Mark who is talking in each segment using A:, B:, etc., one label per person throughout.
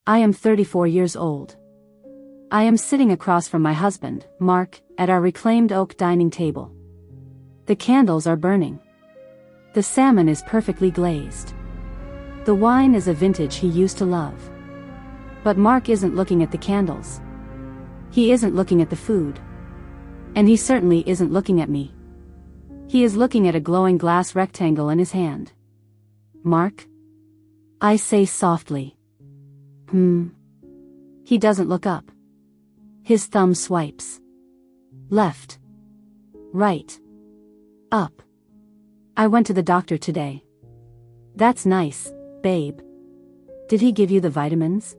A: I am 34 years old. I am sitting across from my husband, Mark, at our reclaimed oak dining table. The candles are burning. The salmon is perfectly glazed. The wine is a vintage he used to love. But Mark isn't looking at the candles. He isn't looking at the food. And he certainly isn't looking at me. He is looking at a glowing glass rectangle in his hand. Mark? I say softly. He doesn't look up. His thumb swipes. Left. Right. Up. I went to the doctor today. That's nice, babe. Did he give you the vitamins?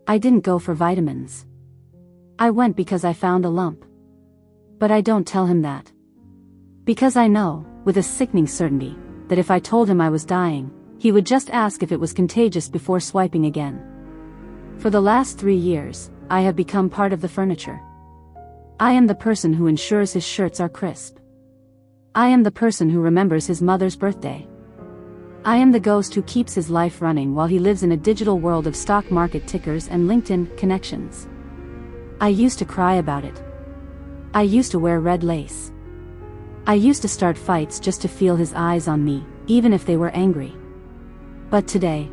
A: I didn't go for vitamins. I went because I found a lump. But I don't tell him that. Because I know, with a sickening certainty, that if I told him I was dying, he would just ask if it was contagious before swiping again. For the last 3 years, I have become part of the furniture. I am the person who ensures his shirts are crisp. I am the person who remembers his mother's birthday. I am the ghost who keeps his life running while he lives in a digital world of stock market tickers and LinkedIn connections. I used to cry about it. I used to wear red lace. I used to start fights just to feel his eyes on me, even if they were angry. But today,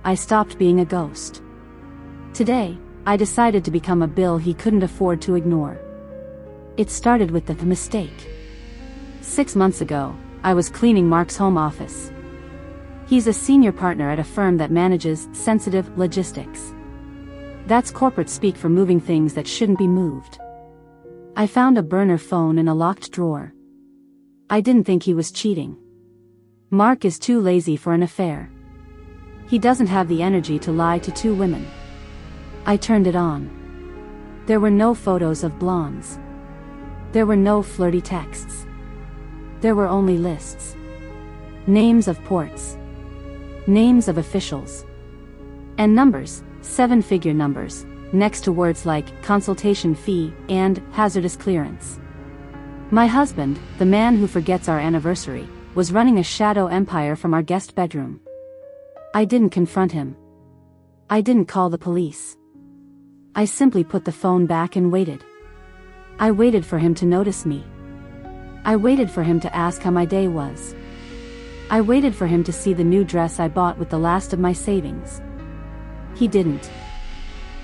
A: I stopped being a ghost. Today, I decided to become a bill he couldn't afford to ignore. It started with the mistake. 6 months ago, I was cleaning Mark's home office. He's a senior partner at a firm that manages sensitive logistics. That's corporate speak for moving things that shouldn't be moved. I found a burner phone in a locked drawer. I didn't think he was cheating. Mark is too lazy for an affair. He doesn't have the energy to lie to 2 women. I turned it on. There were no photos of blondes. There were no flirty texts. There were only lists. Names of ports. Names of officials. And numbers, 7-figure numbers, next to words like consultation fee and hazardous clearance. My husband, the man who forgets our anniversary, was running a shadow empire from our guest bedroom. I didn't confront him. I didn't call the police. I simply put the phone back and waited. I waited for him to notice me. I waited for him to ask how my day was. I waited for him to see the new dress I bought with the last of my savings. He didn't.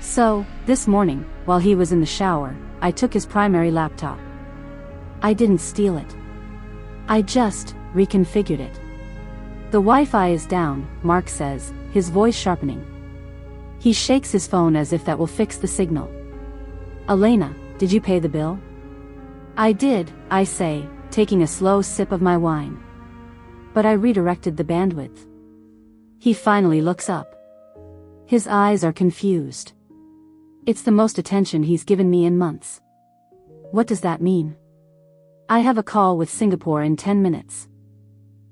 A: So, this morning, while he was in the shower, I took his primary laptop. I didn't steal it. I just reconfigured it. The Wi-Fi is down, Mark says, his voice sharpening. He shakes his phone as if that will fix the signal. Elena, did you pay the bill? I did, I say, taking a slow sip of my wine. But I redirected the bandwidth. He finally looks up. His eyes are confused. It's the most attention he's given me in months. What does that mean? I have a call with Singapore in 10 minutes.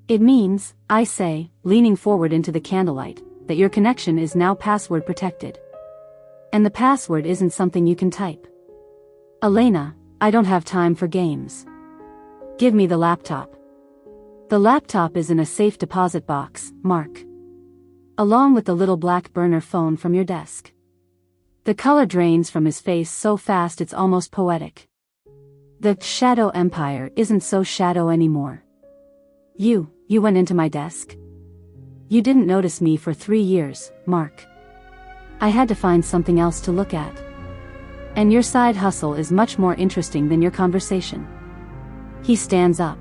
A: It means, I say, leaning forward into the candlelight, that your connection is now password protected. And the password isn't something you can type. Elena, I don't have time for games. Give me the laptop. The laptop is in a safe deposit box, Mark. Along with the little black burner phone from your desk. The color drains from his face so fast it's almost poetic. The shadow empire isn't so shadow anymore. You went into my desk? You didn't notice me for 3 years, Mark. I had to find something else to look at. And your side hustle is much more interesting than your conversation. He stands up.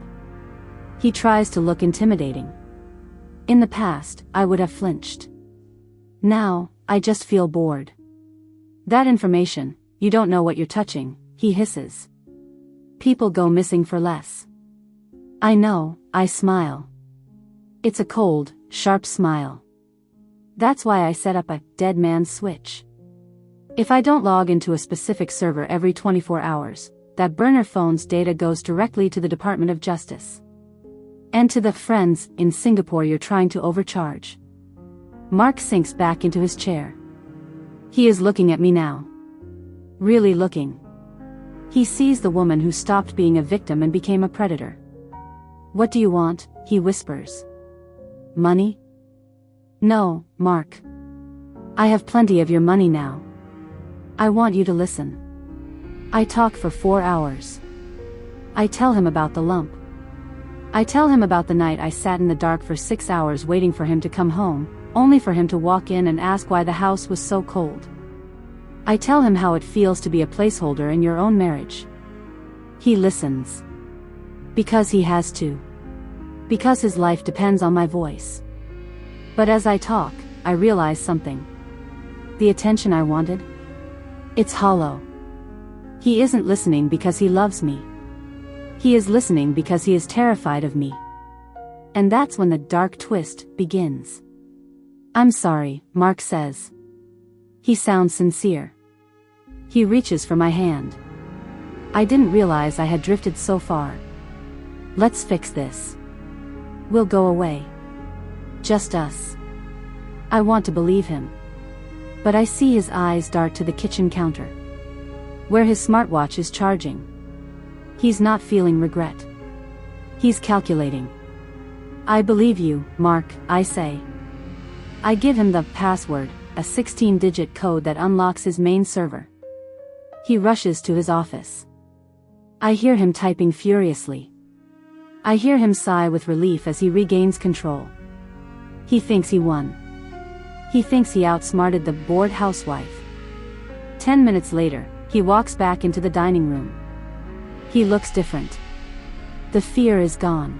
A: He tries to look intimidating. In the past, I would have flinched. Now, I just feel bored. That information, you don't know what you're touching, he hisses. People go missing for less. I know, I smile. It's a cold, sharp smile. That's why I set up a dead man's switch. If I don't log into a specific server every 24 hours, that burner phone's data goes directly to the Department of Justice. And to the friends in Singapore you're trying to overcharge. Mark sinks back into his chair. He is looking at me now. Really looking. He sees the woman who stopped being a victim and became a predator. What do you want? He whispers. Money? No, Mark. I have plenty of your money now. I want you to listen. I talk for 4 hours. I tell him about the lump. I tell him about the night I sat in the dark for 6 hours waiting for him to come home, only for him to walk in and ask why the house was so cold. I tell him how it feels to be a placeholder in your own marriage. He listens. Because he has to. Because his life depends on my voice. But as I talk, I realize something. The attention I wanted? It's hollow. He isn't listening because he loves me. He is listening because he is terrified of me. And that's when the dark twist begins. I'm sorry, Mark says. He sounds sincere. He reaches for my hand. I didn't realize I had drifted so far. Let's fix this. We'll go away. Just us. I want to believe him. But I see his eyes dart to the kitchen counter, where his smartwatch is charging. He's not feeling regret. He's calculating. I believe you, Mark, I say. I give him the password, a 16-digit code that unlocks his main server. He rushes to his office. I hear him typing furiously. I hear him sigh with relief as he regains control. He thinks he won. He thinks he outsmarted the bored housewife. 10 minutes later, he walks back into the dining room. He looks different. The fear is gone.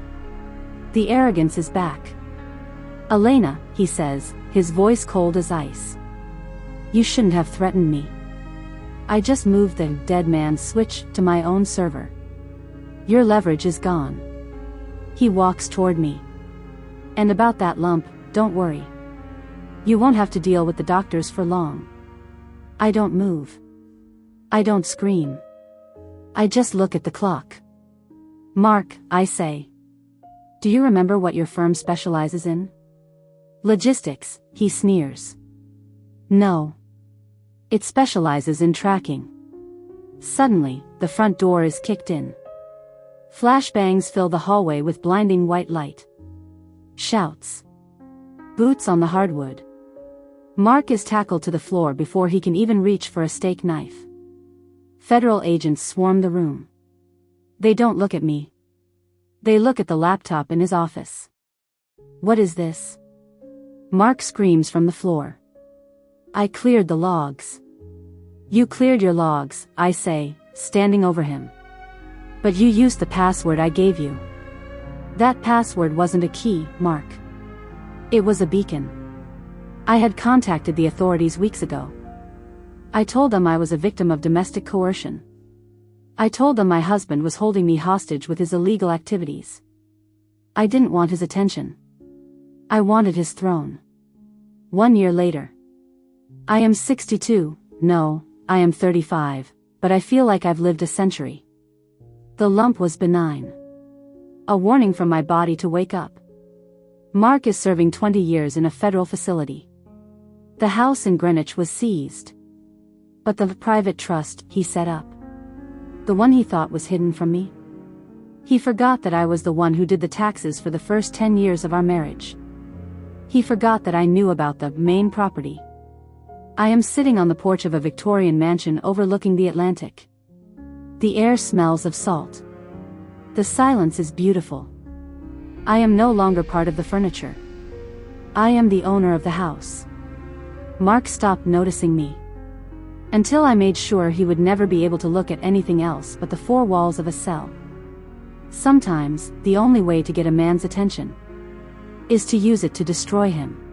A: The arrogance is back. Elena, he says, his voice cold as ice. You shouldn't have threatened me. I just moved the dead man's switch to my own server. Your leverage is gone. He walks toward me. And about that lump, don't worry. You won't have to deal with the doctors for long. I don't move. I don't scream. I just look at the clock. Mark, I say. Do you remember what your firm specializes in? Logistics, he sneers. No. It specializes in tracking. Suddenly, the front door is kicked in. Flashbangs fill the hallway with blinding white light. Shouts. Boots on the hardwood. Mark is tackled to the floor before he can even reach for a steak knife. Federal agents swarm the room. They don't look at me. They look at the laptop in his office. What is this? Mark screams from the floor. I cleared the logs. You cleared your logs, I say, standing over him. But you used the password I gave you. That password wasn't a key, Mark. It was a beacon. I had contacted the authorities weeks ago. I told them I was a victim of domestic coercion. I told them my husband was holding me hostage with his illegal activities. I didn't want his attention. I wanted his throne. 1 year later. I am 62, no, I am 35, but I feel like I've lived a century. The lump was benign. A warning from my body to wake up. Mark is serving 20 years in a federal facility. The house in Greenwich was seized. But the private trust he set up, the one he thought was hidden from me? He forgot that I was the one who did the taxes for the first 10 years of our marriage. He forgot that I knew about the main property. I am sitting on the porch of a Victorian mansion overlooking the Atlantic. The air smells of salt. The silence is beautiful. I am no longer part of the furniture. I am the owner of the house. Mark stopped noticing me. Until I made sure he would never be able to look at anything else but the four walls of a cell. Sometimes, the only way to get a man's attention is to use it to destroy him.